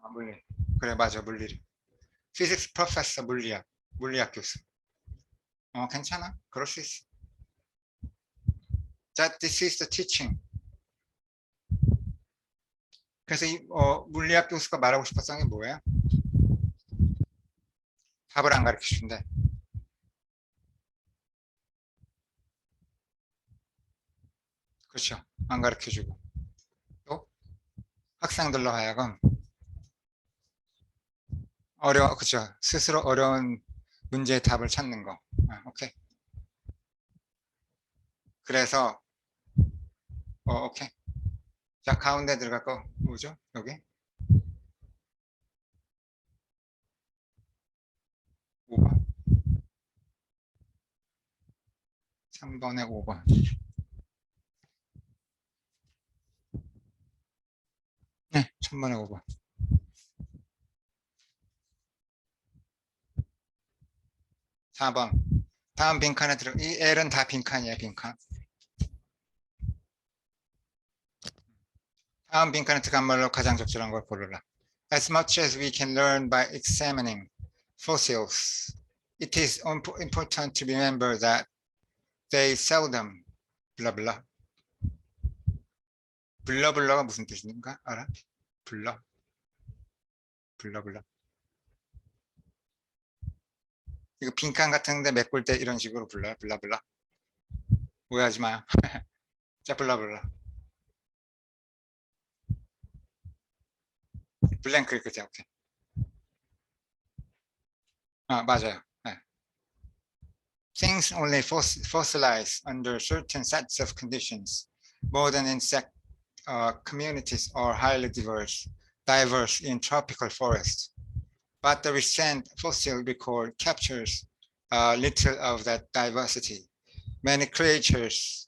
물리. 그래, 맞아, 물리. Physics professor, 물리학 교수. 괜찮아. 그럴 수 있어. That this is the teaching. 그래서 물리학 교수가 말하고 싶었던 게 뭐예요? 답을 안 가르쳐 준대. 그렇죠. 안 가르쳐 주고. 또 학생들로 하여금 그렇죠. 스스로 어려운 문제의 답을 찾는 거. 오케이. 그래서 오케이. 자, 가운데 들어갈 거 뭐죠? 여기 5번. 3번에 5번. 네, 1000번에 5번. 4번. 다음 빈칸에 이 L은 다 빈칸이에요, 빈칸. 다음 빈칸에 들어간 말로 가장 적절한 걸 고르라. As much as we can learn by examining fossils, it is important to remember that they seldom 블라블라. 블라블라가 무슨 뜻인가? 알아? 블라블라. 이거 빈칸 같은데 메꿀 때 이런 식으로 불러요. 블라블라. 오해하지 마요. 자, 블라블라. 블랭크 이렇게 오케이. 맞아요. 네. Things only fossilize under certain sets of conditions. Modern insect communities are highly diverse in tropical forests. But the recent fossil record captures little of that diversity. Many creatures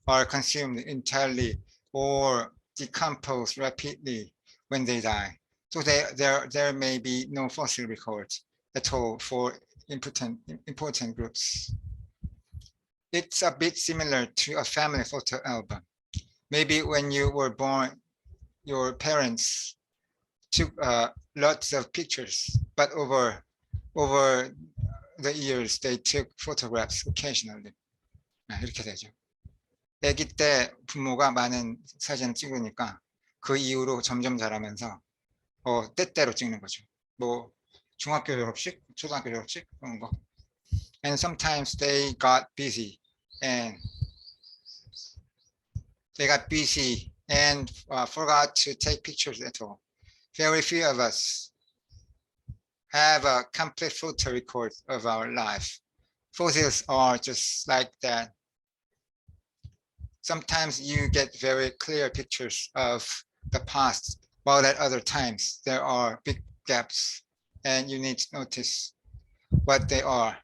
are consumed entirely or decompose rapidly when they die. So there may be no fossil records at all for important groups. It's a bit similar to a family photo album. Maybe when you were born, your parents took lots of pictures, but over the years they took photographs occasionally. 이렇게 되죠. 아기 때 부모가 많은 사진을 찍으니까 그 이후로 점점 자라면서 때때로 찍는 거죠. 뭐 중학교 졸업식, 초등학교 졸업식 그런 거. And sometimes they got busy and forgot to take pictures at all. Very few of us have a complete photo record of our life. Fossils are just like that. Sometimes you get very clear pictures of the past, while at other times there are big gaps and you need to notice what they are.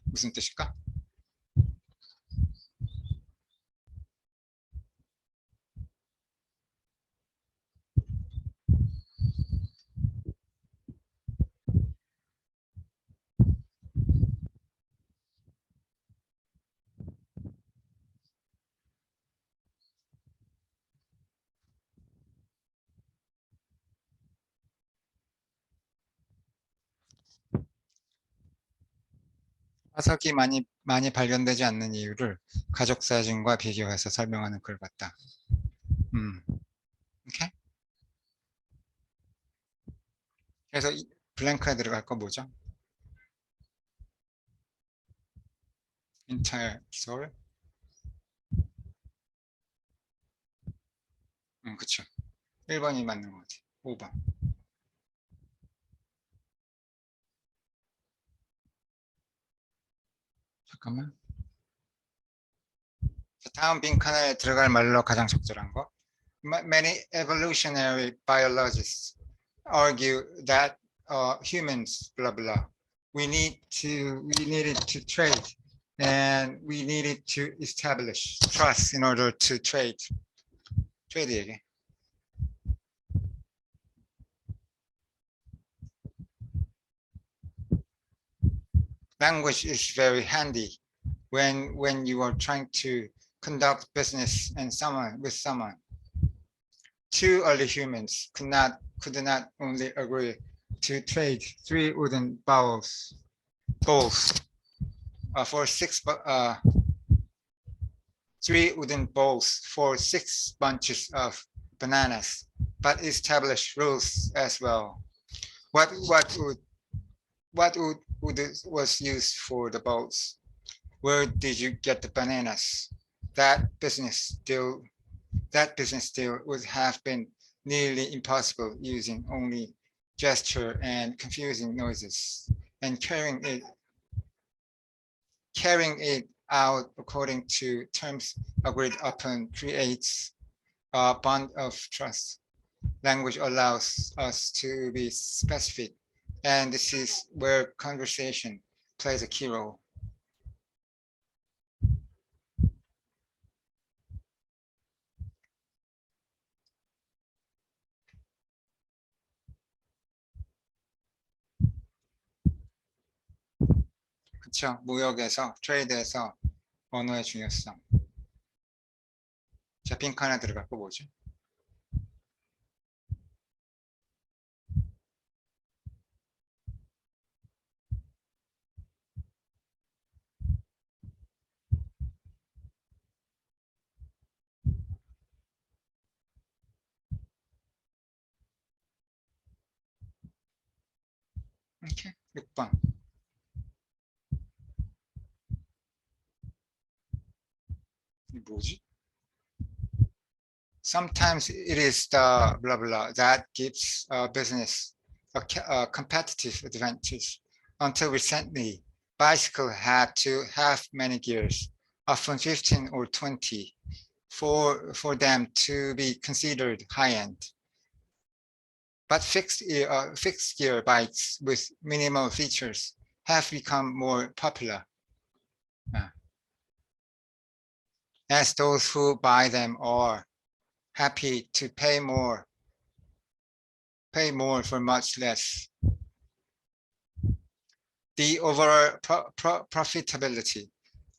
무슨 뜻일까? 화석이 많이 발견되지 않는 이유를 가족 사진과 비교해서 설명하는 글 같다. 오케이. 그래서 블랭크에 들어갈 거 뭐죠? Entire story. 그쵸. 1번이 맞는 것 같아. 5번. 잠깐만. 다음 빈칸에 들어갈 말로 가장 적절한 거. Many evolutionary biologists argue that humans, blah blah, we needed to trade, and we needed to establish trust in order to trade. 트레이드 얘기. Language is very handy when you are trying to conduct business and someone with someone. Two early humans could not only agree to trade 3 wooden bowls for 3 wooden bowls for 6 bunches of bananas, but establish rules as well. What wood was used for the bowls? Where did you get the bananas? That business deal would have been nearly impossible using only gesture and confusing noises, and carrying it out according to terms agreed upon creates a bond of trust. Language allows us to be specific, and this is where conversation plays a key role. 그렇죠. 무역에서, 트레이드에서 언어의 중요성. 자, 핑크 하나 들어갔고 뭐죠? 오케이, 6번. 뭐지? Sometimes it is the blah blah that gives business a competitive advantage. Until recently, bicycle had to have many gears, often 15 or 20, for them to be considered high-end. But fixed gear bikes with minimal features have become more popular, as those who buy them are happy to pay more for much less. The overall profitability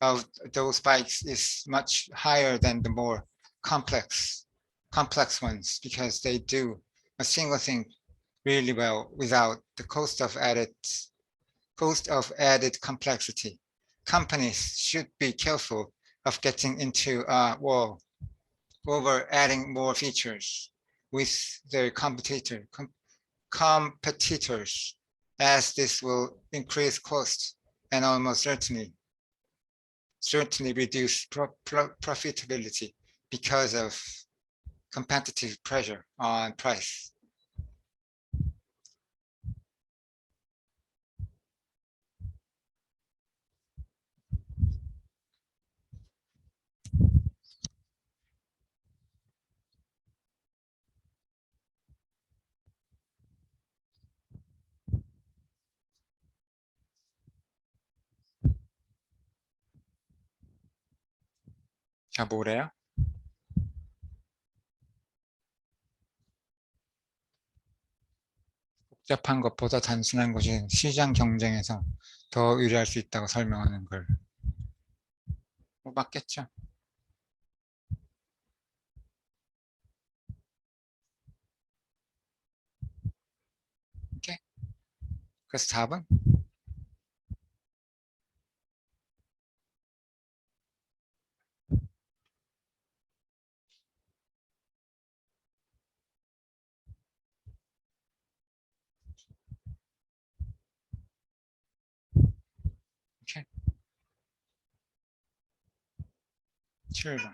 of those bikes is much higher than the more complex ones, because they do a single thing really well without the cost of added complexity. Companies should be careful of getting into a wall over adding more features with their competitors, as this will increase costs and almost certainly reduce profitability because of competitive pressure on price. 자, 뭐래요? 복잡한 것보다 단순한 것이 시장 경쟁에서 더 유리할 수 있다고 설명하는 걸. 뭐 맞겠죠? 오케이. 그래서 답은? 오케이. 7번.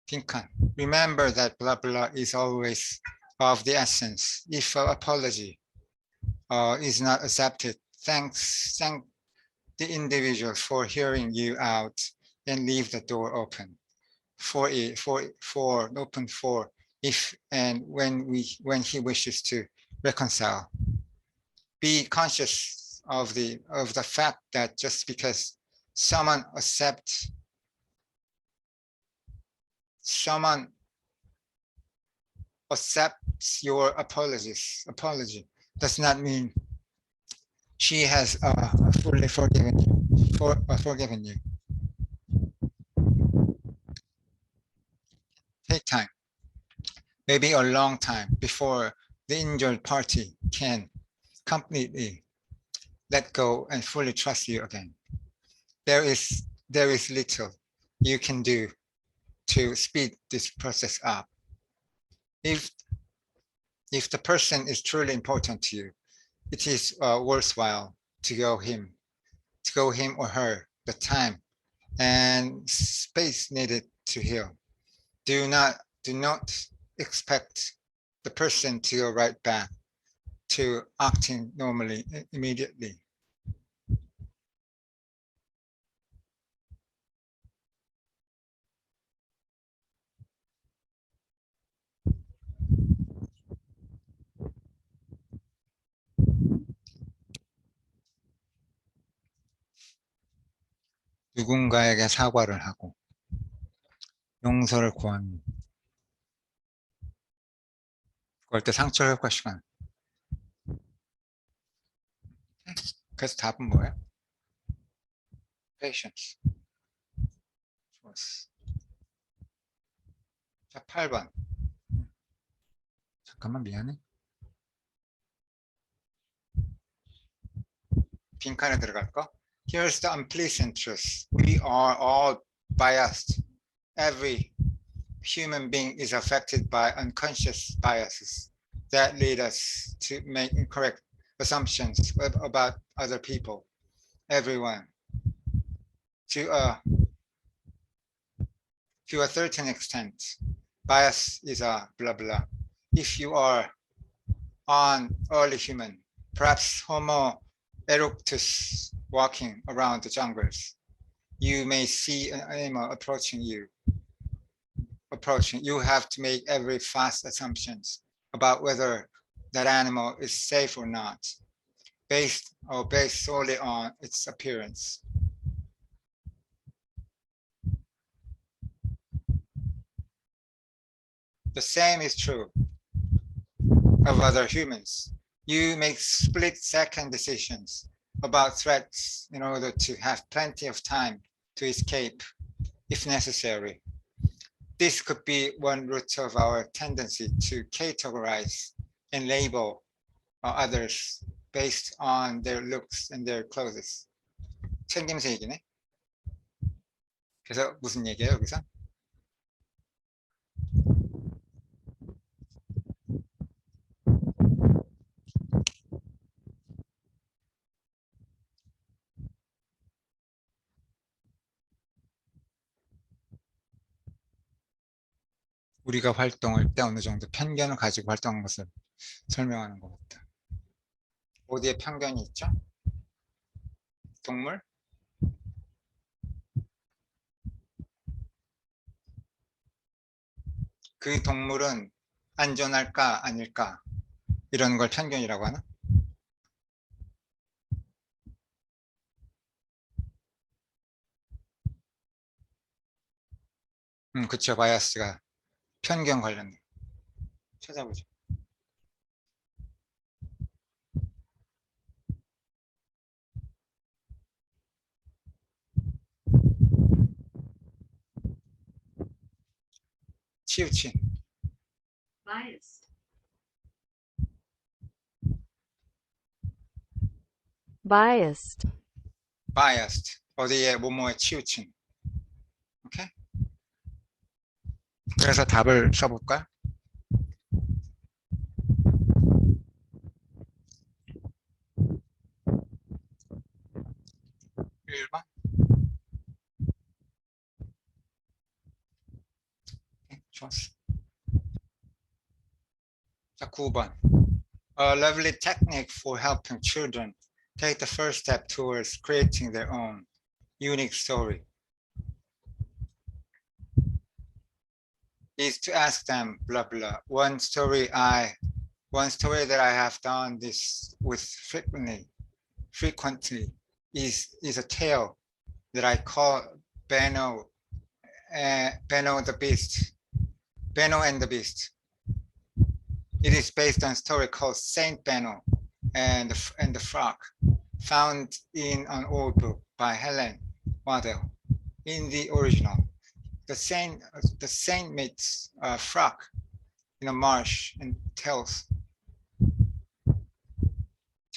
빈칸. Remember that blah blah is always of the essence. If an apology is not accepted, thank the individual for hearing you out and leave the door open for if and when he wishes to reconcile. Be conscious of the fact that just because someone accepts your apology does not mean she has fully forgiven you. take time, maybe a long time before the injured party can completely let go and fully trust you again. There is little you can do to speed this process up. If the person is truly important to you, it is worthwhile to go him or her the time and space needed to heal. Do not expect the person to go right back to acting normally immediately. 누군가에게 사과를 하고 용서를 구하는, 그럴 때 상처 효과 시간. 그래서 답은 뭐예요? Patience. 좋았어. 자, 8번. 잠깐만, 미안해. 빈칸에 들어갈 거. Here's the unpleasant truth. We are all biased. Every human being is affected by unconscious biases that lead us to make incorrect assumptions about other people. Everyone. To a certain extent, bias is a blah blah. If you are an early human, perhaps Homo erectus, walking around the jungles, you may see an animal approaching you. You have to make every fast assumptions about whether that animal is safe or not, based solely on its appearance. The same is true of other humans. You make split-second decisions about threats in order to have plenty of time to escape if necessary. This could be one root of our tendency to categorize and label others based on their looks and their clothes. 챙김새 얘기네. 그래서 무슨 얘기예요, 여기서? 우리가 활동할 때 어느 정도 편견을 가지고 활동한 것을 설명하는 것 같다. 어디에 편견이 있죠? 동물? 그 동물은 안전할까 아닐까 이런 걸 편견이라고 하나? 그쵸. 바이어스가 편견 관련된. 찾아보죠. 치우친. Biased. Biased. biased. 어디에 뭐뭐에 치우친. 오케이? 그래서 답을 써볼까요? (1번) 좋았어. 자, 9번. A lovely technique for helping children take the first step towards creating their own unique story is to ask them blah blah. One story that I have done this with frequently is a tale that I call Benno the Beast. Benno and the Beast. It is based on a story called Saint Benno and the Frog, found in an old book by Helen Waddell. In the original, saint meets a frog in a marsh and tells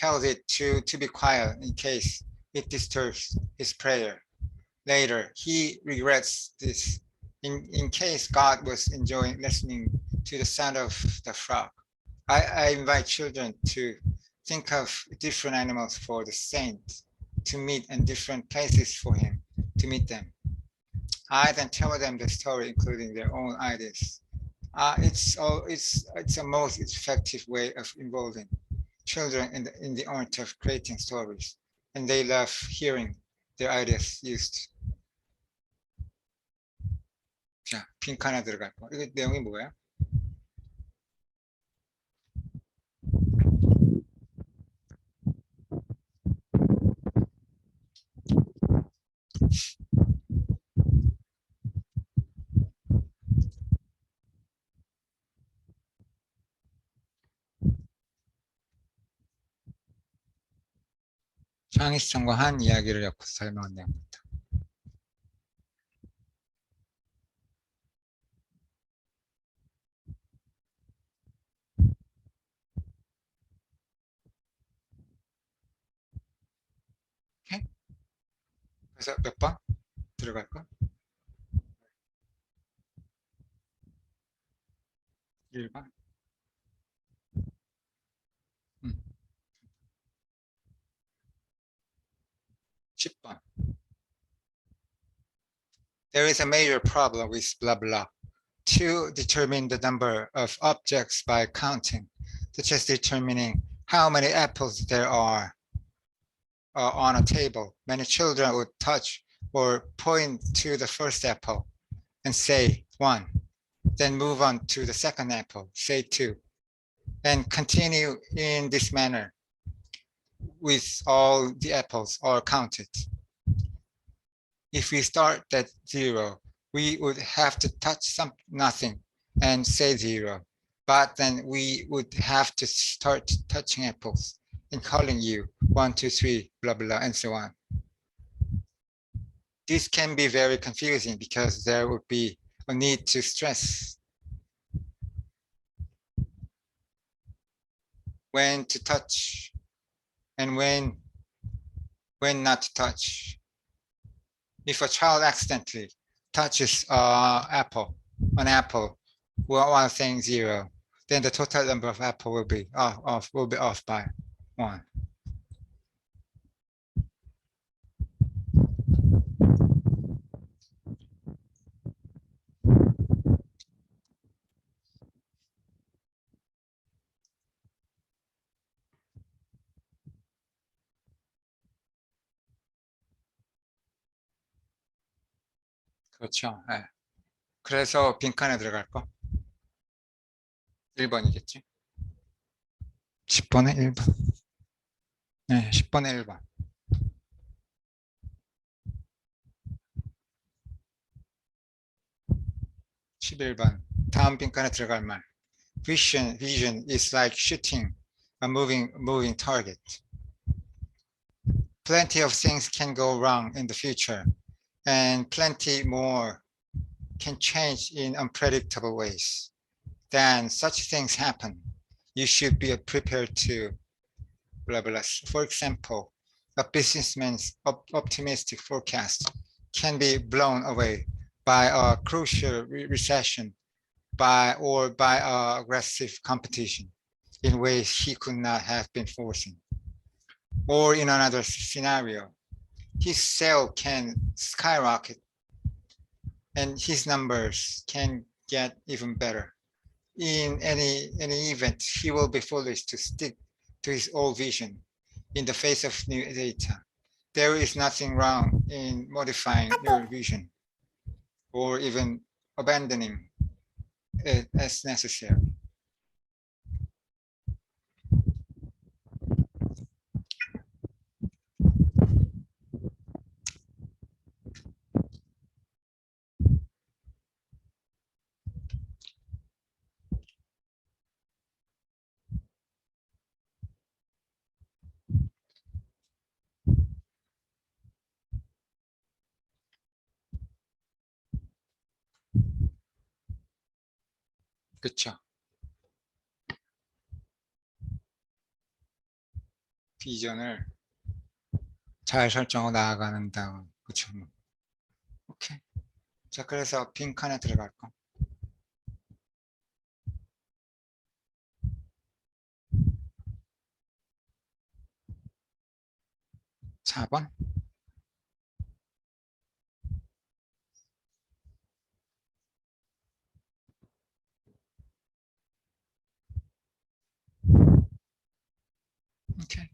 it to be quiet in case it disturbs his prayer. Later, he regrets this in case God was enjoying listening to the sound of the frog. I invite children to think of different animals for the saint to meet and different places for him to meet them. I then tell them the story, including their own ideas. It's a most effective way of involving children in the art of creating stories, and they love hearing their ideas used. 자, 핑크 하나 들어갈 거. 이거 내용이 뭐예요? 창의성과 한 이야기를 엮어서 설명한 내용입니다. 오케이? 그래서 몇 번 들어갈까? 1번. 10번. There is a major problem with blah blah. To determine the number of objects by counting, such as determining how many apples there are on a table. Many children would touch or point to the first apple and say 1, then move on to the second apple, say 2, and continue in this manner with all the apples are counted. If we start at 0, we would have to touch nothing and say 0, but then we would have to start touching apples and calling you 1, 2, 3, blah, blah, and so on. This can be very confusing because there would be a need to stress when to touch and when not to touch. If a child accidentally touches an apple while saying 0, then the total number of apple will be off by 1. 그렇죠. 네. 그래서 빈칸에 들어갈 거 1번이겠지. 10번에 1번. 네, 10번에 1번. 11번. 다음 빈칸에 들어갈 말. Vision is like shooting a moving target. Plenty of things can go wrong in the future, and plenty more can change in unpredictable ways. Then such things happen. You should be prepared to blah, blah. For example, a businessman's optimistic forecast can be blown away by a crucial recession or by aggressive competition in ways he could not have been foreseen. Or in another scenario, his sale can skyrocket and his numbers can get even better. In any event, he will be foolish to stick to his old vision in the face of new data. There is nothing wrong in modifying your vision or even abandoning it as necessary. 그쵸? 비전을 잘 설정하고 나아가는다. 그쵸? 오케이. 자, 그래서 빈칸에 들어갈 거. 4번. 오케이.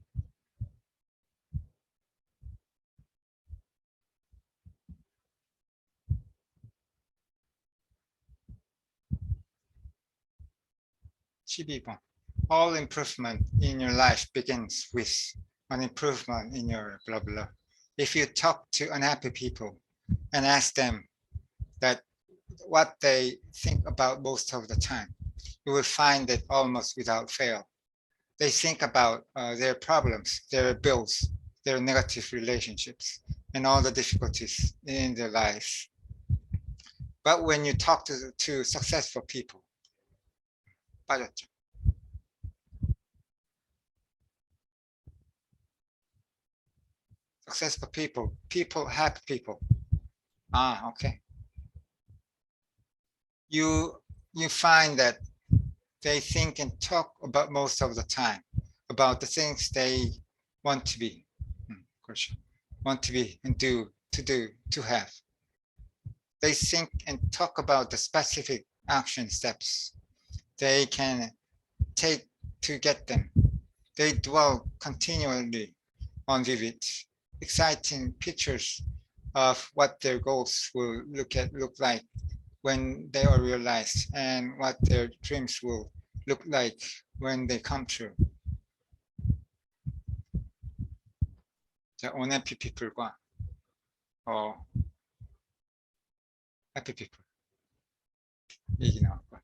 십이 번. All improvement in your life begins with an improvement in your blah blah. If you talk to unhappy people and ask them that what they think about most of the time, you will find that almost without fail, they think about their problems, their bills, their negative relationships, and all the difficulties in their lives. But when you talk to successful people, 빠졌죠. Successful people, happy people. Okay. You find that they think and talk about most of the time about the things they want to be, want to be and to have. They think and talk about the specific action steps they can take to get them. They dwell continually on vivid, exciting pictures of what their goals will look like when they are realized and what their dreams will look like when they come true. 자, unhappy people과 happy people 얘기 나올 거야.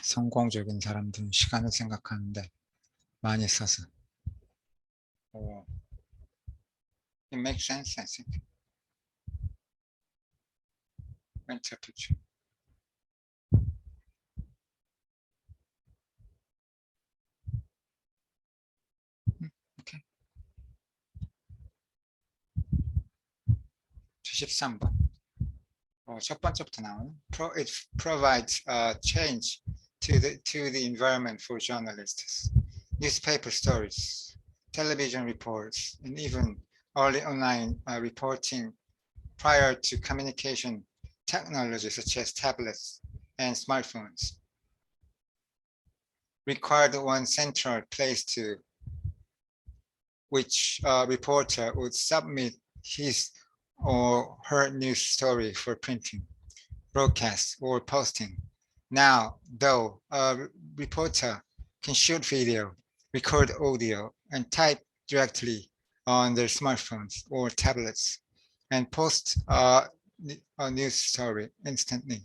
성공적인 사람들은 시간을 생각하는데 많이 써서. It makes sense, I think. Mental picture. Okay. 73번. 첫 번째부터 나오는. It provides change to the environment for journalists. Newspaper stories, television reports, and even early online reporting prior to communication technology such as tablets and smartphones required one central place to which a reporter would submit his or her news story for printing, broadcast, or posting. Now, though, a reporter can shoot video, record audio, and type directly on their smartphones or tablets and post a news story instantly.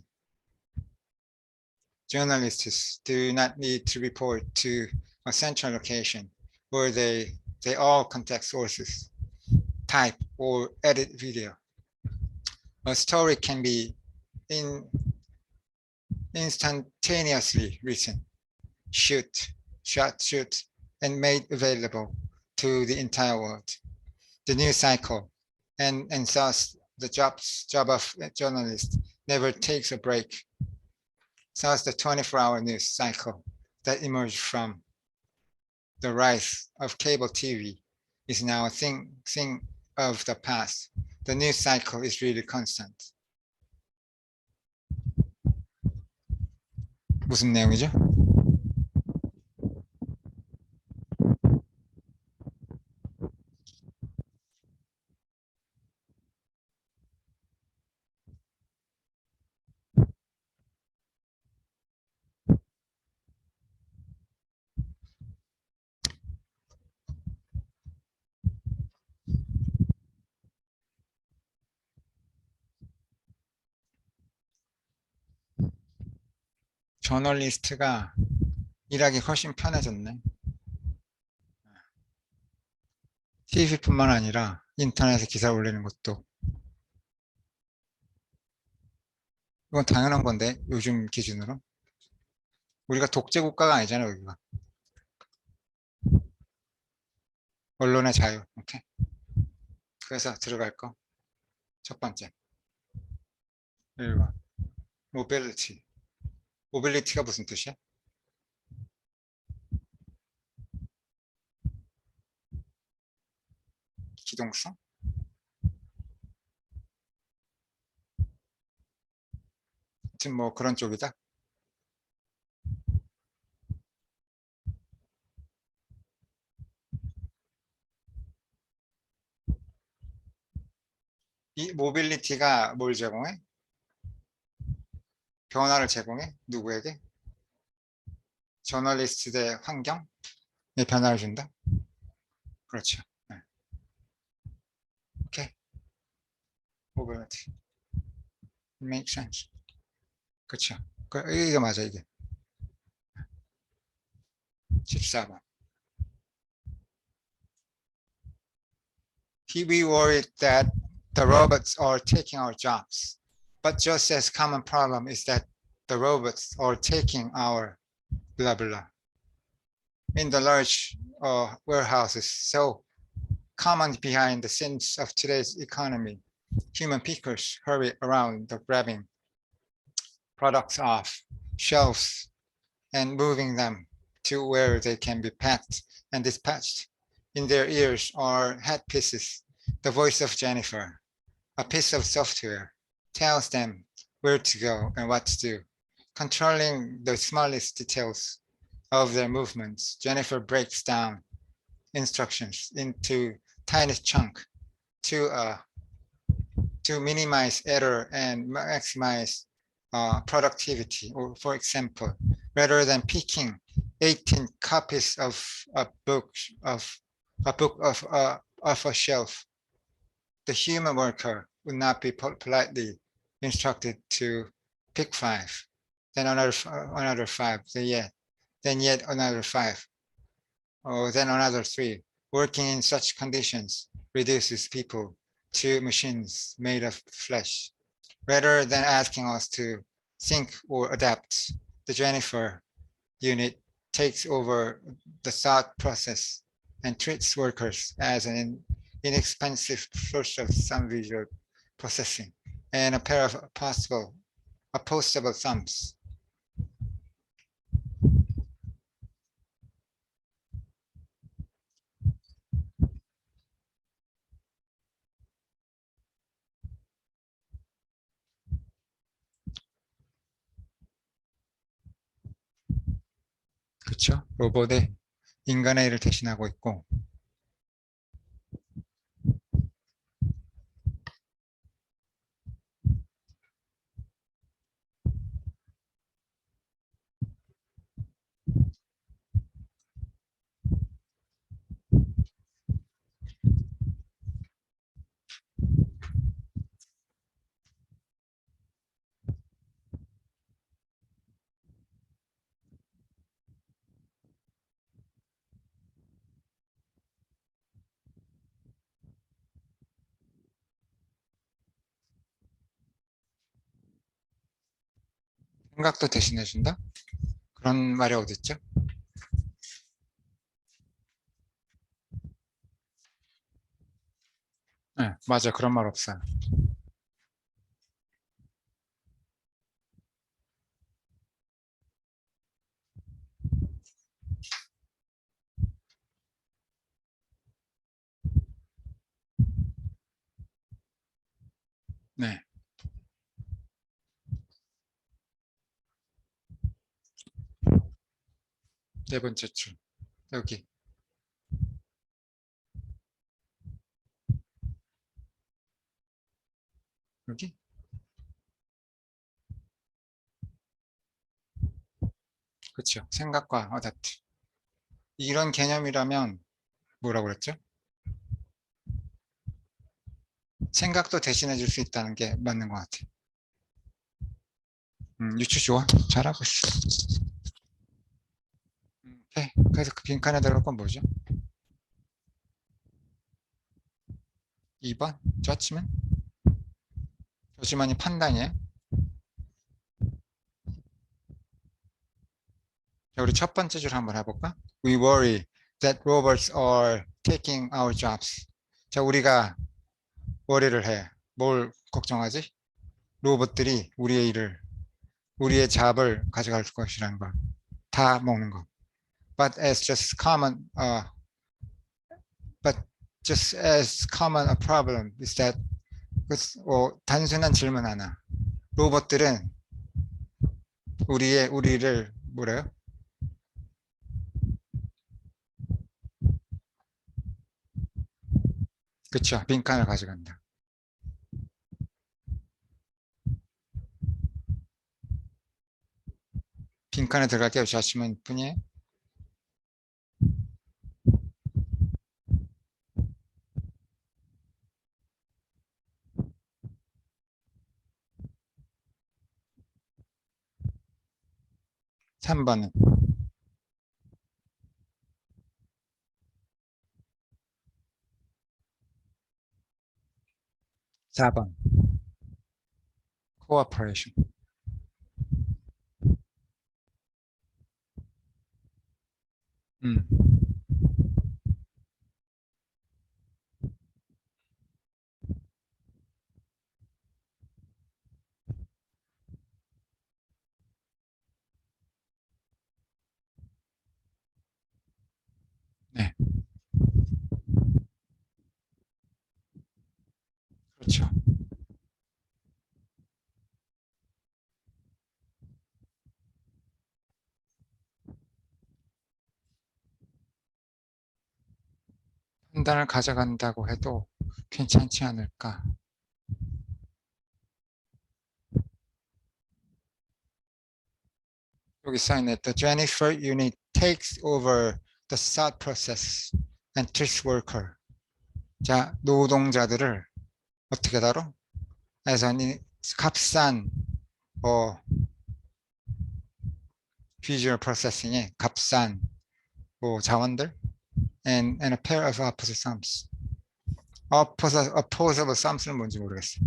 Journalists do not need to report to a central location where they all contact sources, type, or edit video. A story can be instantaneously written, shot, and made available to the entire world. The news cycle, and thus the job of a journalist never takes a break. Thus the 24-hour news cycle that emerged from the rise of cable TV is now a thing of the past. The news cycle is really constant. 무슨 내용이죠? 저널리스트가 일하기 훨씬 편해졌네. TV뿐만 아니라 인터넷에 기사 올리는 것도. 이건 당연한 건데, 요즘 기준으로. 우리가 독재 국가가 아니잖아, 여기가. 언론의 자유. 오케이. 그래서 들어갈 거. 첫 번째. 1번. 모빌리티. 모빌리티가 무슨 뜻이야? 기동성? 하여튼 뭐 그런 쪽이다. 이 모빌리티가 뭘 제공해? 변화를 제공해? 누구에게? 저널리스트의 환경에 변화를 준다? 그렇죠. 네. 오케이. 모빌리티. Make sense. 그렇죠. 이게 맞아, 이게. 14번. We worried that the robots are taking our jobs. But just as common problem is that the robots are taking our blah blah. In the large warehouses, so common behind the scenes of today's economy, human pickers hurry around the grabbing products off shelves and moving them to where they can be packed and dispatched. In their ears are headpieces, the voice of Jennifer. A piece of software tells them where to go and what to do. Controlling the smallest details of their movements, Jennifer breaks down instructions into tiny chunks to minimize error and maximize productivity. Or for example, rather than picking 18 copies of a book of a shelf, the human worker would not be politely instructed to pick 5, then another 5, then yet another 5, or then another 3. Working in such conditions reduces people to machines made of flesh. Rather than asking us to think or adapt, the Jennifer unit takes over the thought process and treats workers as an inexpensive source of some visual processing and a pair of opposable thumbs. 그렇죠? 로봇이 인간의 일을 대신하고 있고, 생각도 대신해준다? 그런 말이 어디 있죠? 네, 맞아. 그런 말 없어요. 네. 네 번째 줄. 여기. 여기? 그렇죠. 생각과 어답트. 이런 개념이라면 뭐라고 그랬죠? 생각도 대신해 줄 수 있다는 게 맞는 것 같아요. 유추 좋아. 잘하고 있어. 오케이. 그래서 그 빈칸에 들어갈 건 뭐죠? 2번 judgment. judgment이 판단이에요. 자, 우리 첫 번째 줄 한번 해볼까? We worry that robots are taking our jobs. 자, 우리가 worry를 해. 뭘 걱정하지? 로봇들이 우리의 잡을 가져갈 것이라는 거. 다 먹는 거. But just as common a problem is that 단순한 질문 하나. 로봇들은 우리를 뭐래요? 그쵸? 빈칸을 가져간다. 빈칸에 들어갈게요. 자시면 뿐이에요. 삼 번은 4번 cooperation. 음. 네. 그렇죠. 판단을 가져간다고 해도 괜찮지 않을까? 여기 써있네. The Jennifer unit takes over the thought process and treats worker. 자, 노동자들을 어떻게 다뤄? as an 값싼 visual processing의 값싼 자원들 and a pair of opposite sums. opposable sums는 뭔지 모르겠어.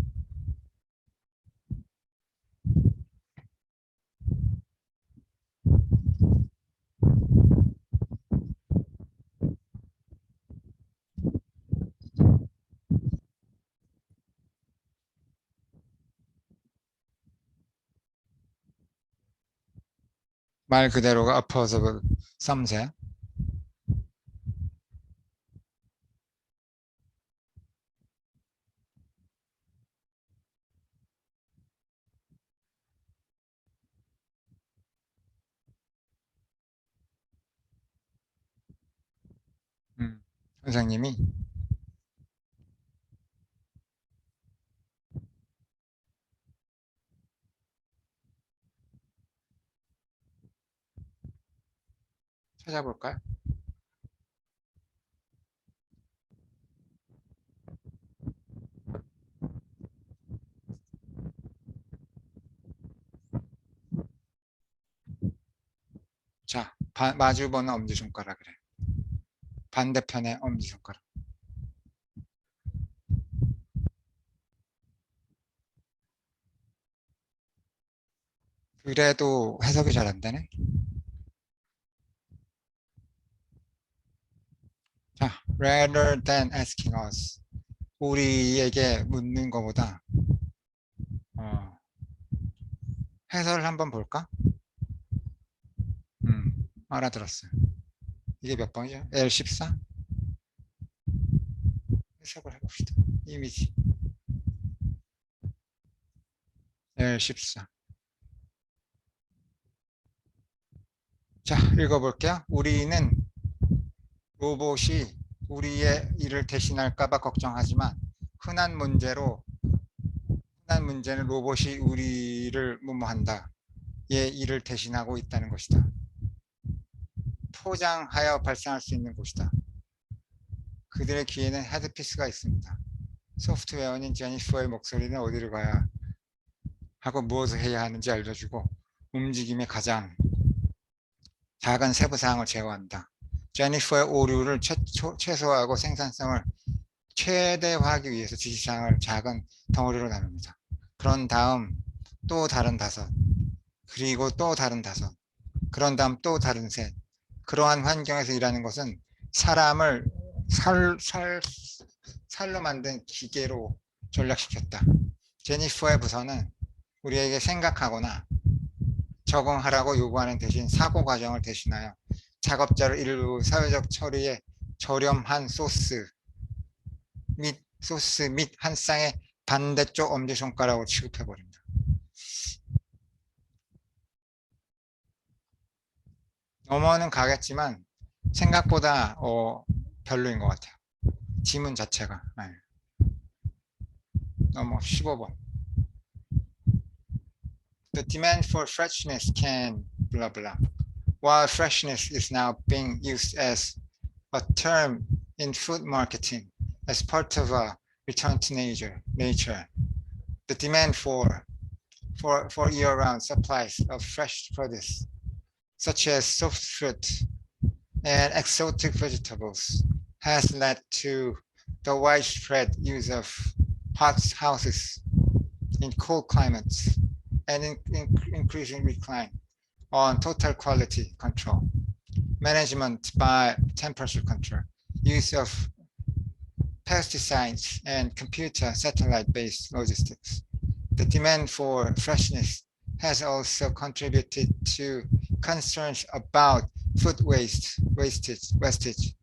말 그대로가 opposable sums야. 선생님이 찾아볼까요? 자, 마주보는 엄지손가락이래. 반대편의 엄지손가락. 그래도 해석이 잘 안 되네. 자, rather than asking us. 우리에게 묻는 것보다 해설을 한번 볼까? 알아들었어요. 이게 몇 번이죠? L14? 해석을 해봅시다. 이미지 L14. 자, 읽어볼게요. 우리는 로봇이 우리의 일을 대신할까봐 걱정하지만 흔한 문제는 로봇이 우리를 뭐뭐한다. 얘 일을 대신하고 있다는 것이다. 포장하여 발생할 수 있는 곳이다. 그들의 귀에는 헤드피스가 있습니다. 소프트웨어인 제니퍼의 목소리는 어디로 가야 하고 무엇을 해야 하는지 알려주고 움직임의 가장 작은 세부 사항을 제어한다. 제니퍼의 오류를 최소화하고 생산성을 최대화하기 위해서 지시사항을 작은 덩어리로 나눕니다. 그런 다음 또 다른 다섯, 그리고 또 다른 다섯, 그런 다음 또 다른 셋. 그러한 환경에서 일하는 것은 사람을 살로 만든 기계로 전락시켰다. 제니퍼의 부서는 우리에게 생각하거나 적응하라고 요구하는 대신 사고 과정을 대신하여 작업자를 일부 사회적 처리에 저렴한 소스 및 한 쌍의 반대쪽 엄지손가락으로 취급해버립니다. 넘어는 가겠지만 생각보다 별로인 것 같아요. 지문 자체가. 네. 넘어 15번. The demand for freshness can blah blah. While freshness is now being used as a term in food marketing as part of a return to nature, the demand for year-round supplies of fresh produce, such as soft fruit and exotic vegetables, has led to the widespread use of hot houses in cold climates and increasing decline on total quality control, management by temperature control, use of pesticides, and computer satellite-based logistics. The demand for freshness has also contributed to concerns about food wastage,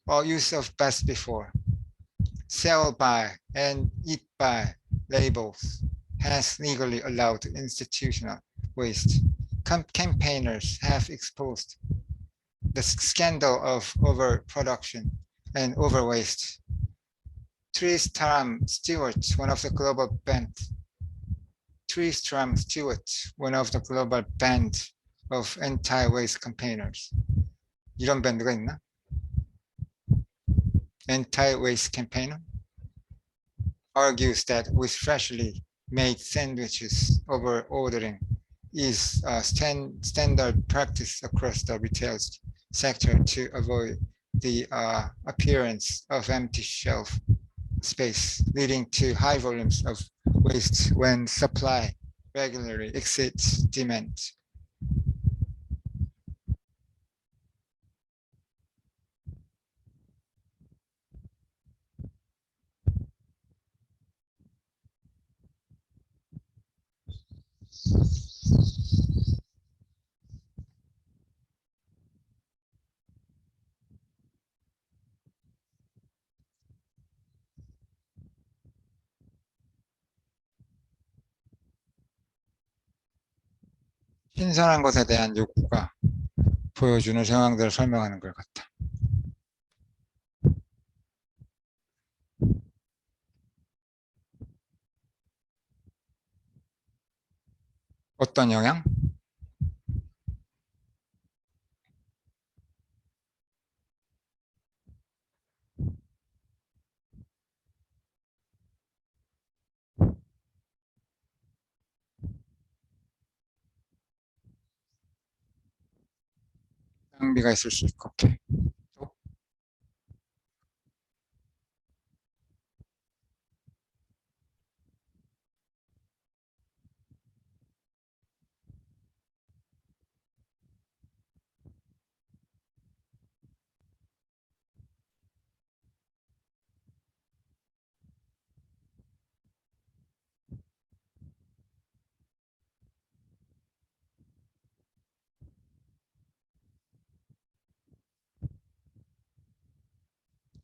or use of best before, sell by, and eat by labels has legally allowed institutional waste. Campaigners have exposed the scandal of overproduction and overwaste. Tristram Stewart, one of the global band of anti-waste campaigners. 이런 밴드가 있나? Anti-waste campaigner argues that with freshly made sandwiches, over ordering is a standard practice across the retail sector to avoid the appearance of empty shelf space, leading to high volumes of waste when supply regularly exceeds demand. 신선한 것에 대한 욕구가 보여주는 상황들을 설명하는 것 같다. 어떤 영향? 낭비가 있을 수 있고. 오케이.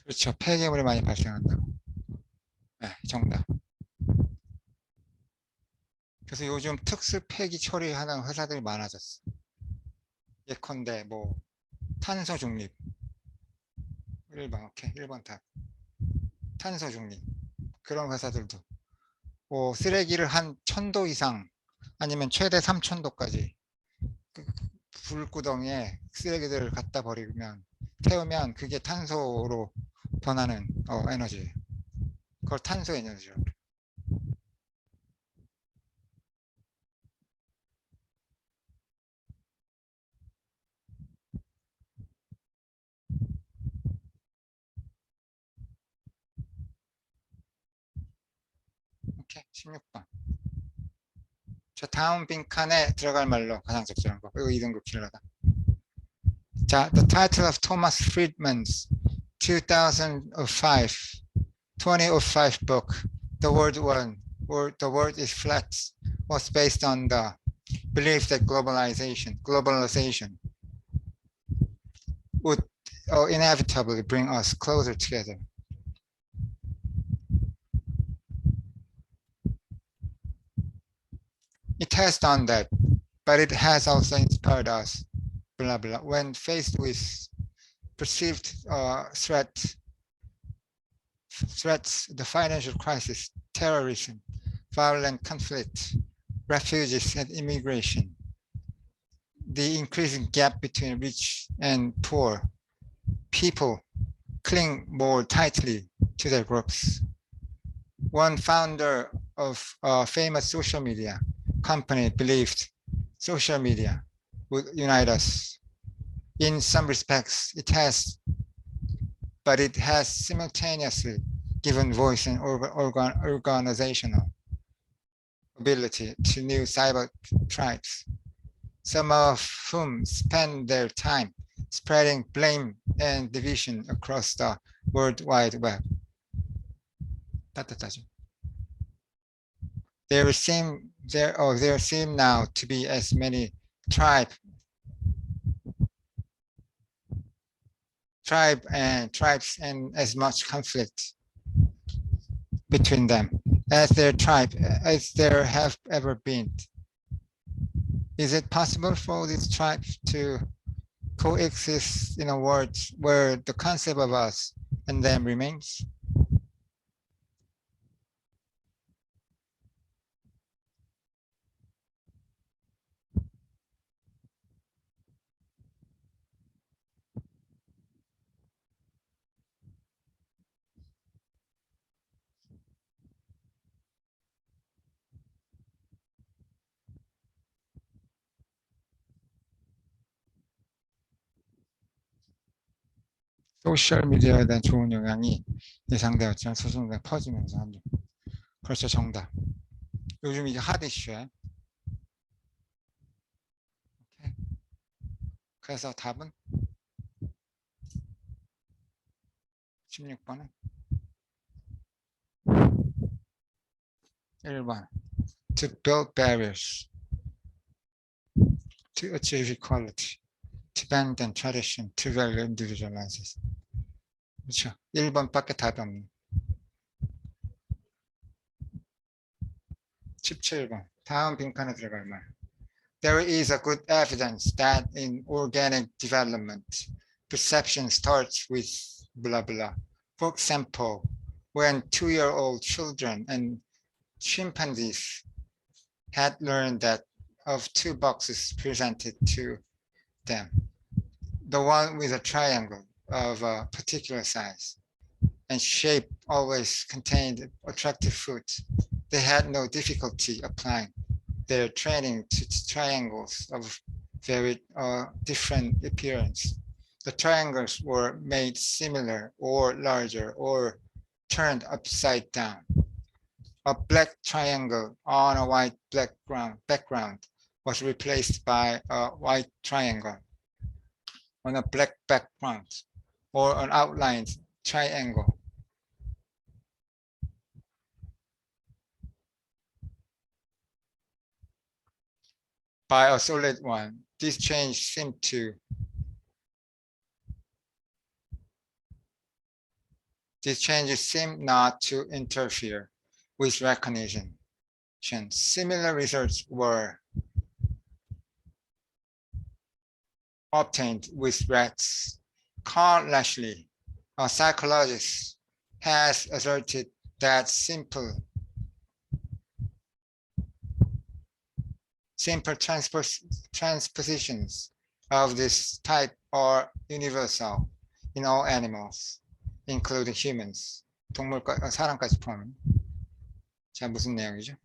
그렇죠. 폐기물이 많이 발생한다고. 네, 정답. 그래서 요즘 특수 폐기 처리하는 회사들이 많아졌어. 예컨대 뭐 탄소 중립. 1번, 오케이. 1번 답. 탄소 중립. 그런 회사들도. 뭐 쓰레기를 한 1000도 이상 아니면 최대 3000도까지 불구덩이에 쓰레기들을 갖다 버리면 태우면 그게 탄소로 변하는 에너지예요. 그걸 탄소 에너지라고 그래요. 오케이, 16번. 자, 다음 빈칸에 들어갈 말로 가장 적절한 거. 이거 2등급 킬러다. 자, the title of Thomas Friedman's 2005 book, The World One, or The World is Flat, was based on the belief that globalization would inevitably bring us closer together. It has done that, but it has also inspired us, blah, blah. When faced with perceived threats, the financial crisis, terrorism, violent conflict, refugees and immigration, the increasing gap between rich and poor, people cling more tightly to their groups. One founder of a famous social media company believed social media would unite us. In some respects, it has, but it has simultaneously given voice and organizational ability to new cyber tribes, some of whom spend their time spreading blame and division across the World Wide Web. 따뜻하죠. There seem now to be as many tribes and as much conflict between them as there have ever been. Is it possible for these tribes to coexist in a world where the concept of us and them remains? 소셜미디어에 대한 좋은 영향이 예상되었지만 소셜미디어가 퍼지면서 한점. 그렇죠, 정답. 요즘 이게 핫 이슈에. 오케이. 그래서 답은 16번은 1번. To build barriers to achieve equality, to abandon tradition, to value individualizes. 그렇죠. 1번밖에 답이 없네. 17번. 다음 빈칸에 들어갈 말. There is a good evidence that in organic development, perception starts with blah blah. For example, when 2-year-old children and chimpanzees had learned that of 2 boxes presented to them, the one with a triangle of a particular size and shape always contained attractive food, they had no difficulty applying their training to triangles of very different appearance. The triangles were made similar or larger or turned upside down. A black triangle on a white background was replaced by a white triangle on a black background, or an outlined triangle. By a solid one. This change seemed not to interfere with recognition. Similar results were obtained with rats. Carl Lashley, a psychologist, has asserted that simple transpositions of this type are universal in all animals, including humans. 사람까지 포함. 자, 무슨 내용이죠?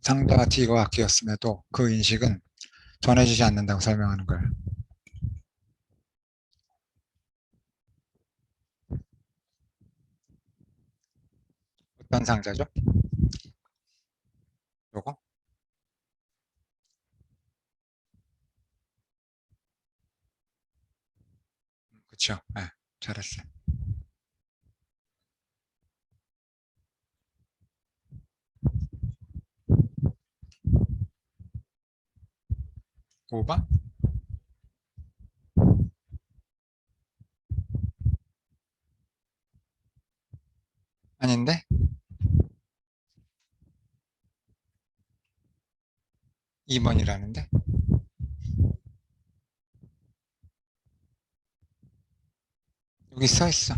상대와 D가 악기였음에도 그 인식은 전해지지 않는다고 설명하는 거예요. 어떤 상자죠? 요거? 그쵸? 네, 잘했어요. 5번? 아닌데? 2번이라는데? 여기 써 있어.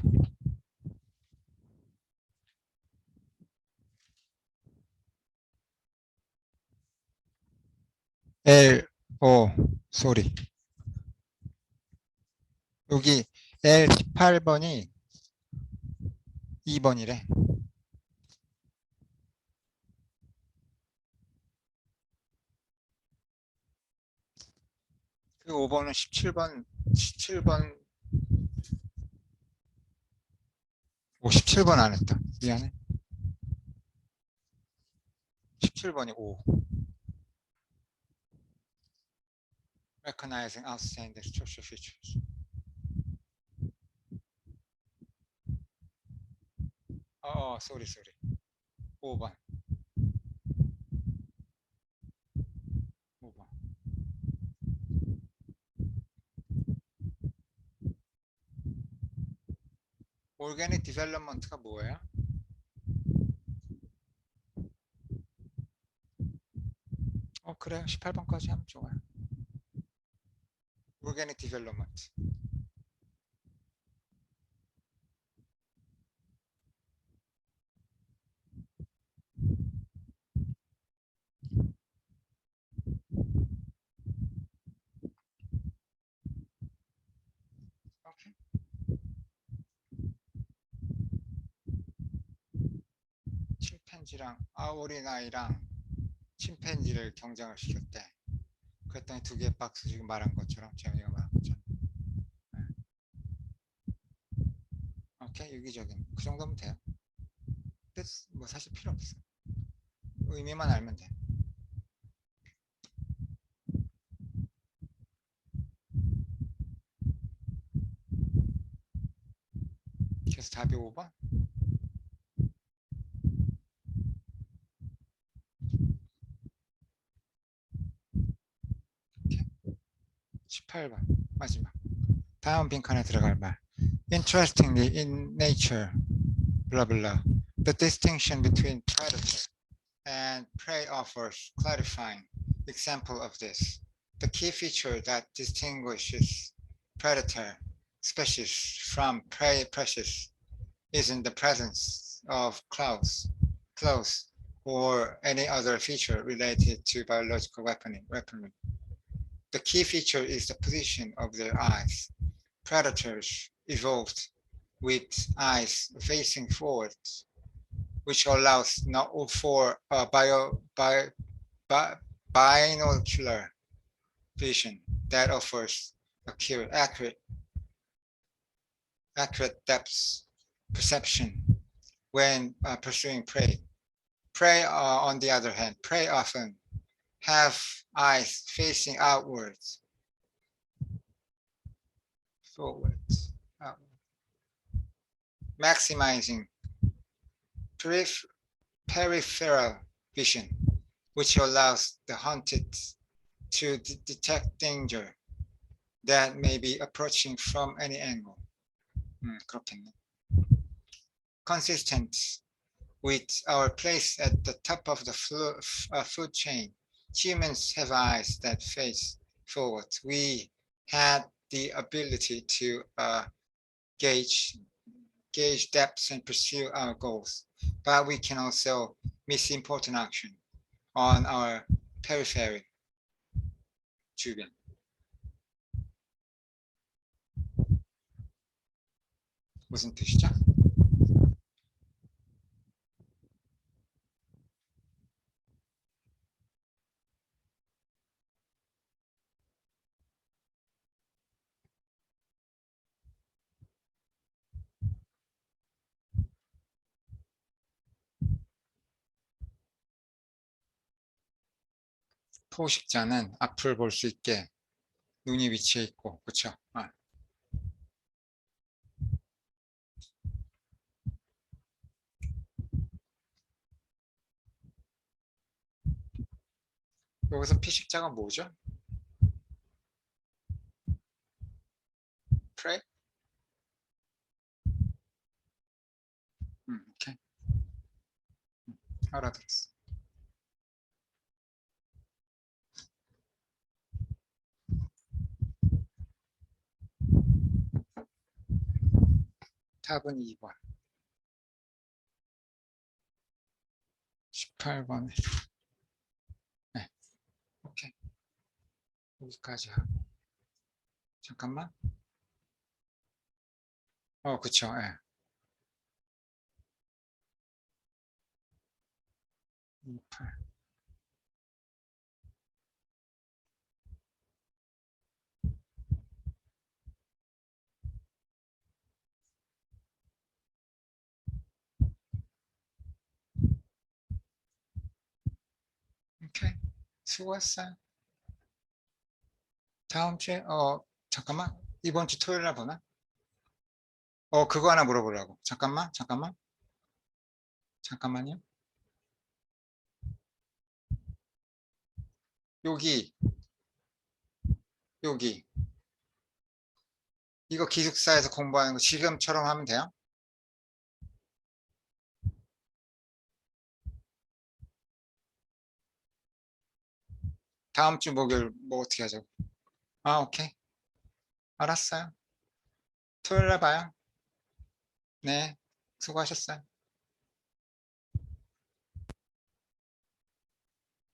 L, O, 소리. 여기 L18번이 2번이래. 그 5번은 17번, 17번 안 했다. 미안해. 17번이 5. Recognizing outstanding structural features. sorry. 5번. 5번. Organic development가 뭐예요? 그래요. 18번까지 하면 좋아요. Organic development. 오케이. 침팬지랑 어린아이랑 침팬지를 경쟁을 시켰대. 그랬더니 두 개의 박스 지금 말한 것처럼 재미가 말한 것처럼. 네. 오케이, 유기적인. 그 정도면 돼요. 뜻 뭐 사실 필요 없어. 의미만 알면 돼. 그래서 답이 5번. 18번 마지막. 다음 빈칸에 들어갈 말. Interestingly, in nature, blah blah. The distinction between predator and prey offers clarifying example of this. The key feature that distinguishes predator species from prey species is in the presence of claws, or any other feature related to biological weaponry. The key feature is the position of their eyes. Predators evolved with eyes facing forward, which allows not for binocular vision that offers accurate depth perception when pursuing prey. Prey, on the other hand, prey often have eyes facing outwards, maximizing peripheral vision, which allows the hunted to detect danger that may be approaching from any angle. 그렇겠네. Consistent with our place at the top of the food chain, humans have eyes that face forward. We had the ability to gauge depths and pursue our goals, but we can also miss important action on our periphery 주변. 무슨 뜻이죠? 포식자는 앞을 볼 수 있게 눈이 위치해 있고, 그쵸? 여기서 피식자가 뭐죠? prey? 오케이. 알아들었어. 답은 2번. 18번에. 네. 오케이. 여기까지 하고. 잠깐만. 그쵸. 예. 28. 오케이. 수고했어요. 다음 주에, 잠깐만. 이번 주 토요일 날 보나? 그거 하나 물어보려고. 잠깐만요. 여기. 이거 기숙사에서 공부하는 거 지금처럼 하면 돼요? 다음 주 목요일 뭐 어떻게 하자고? 오케이. 알았어요. 토요일 날 봐요. 네. 수고하셨어요.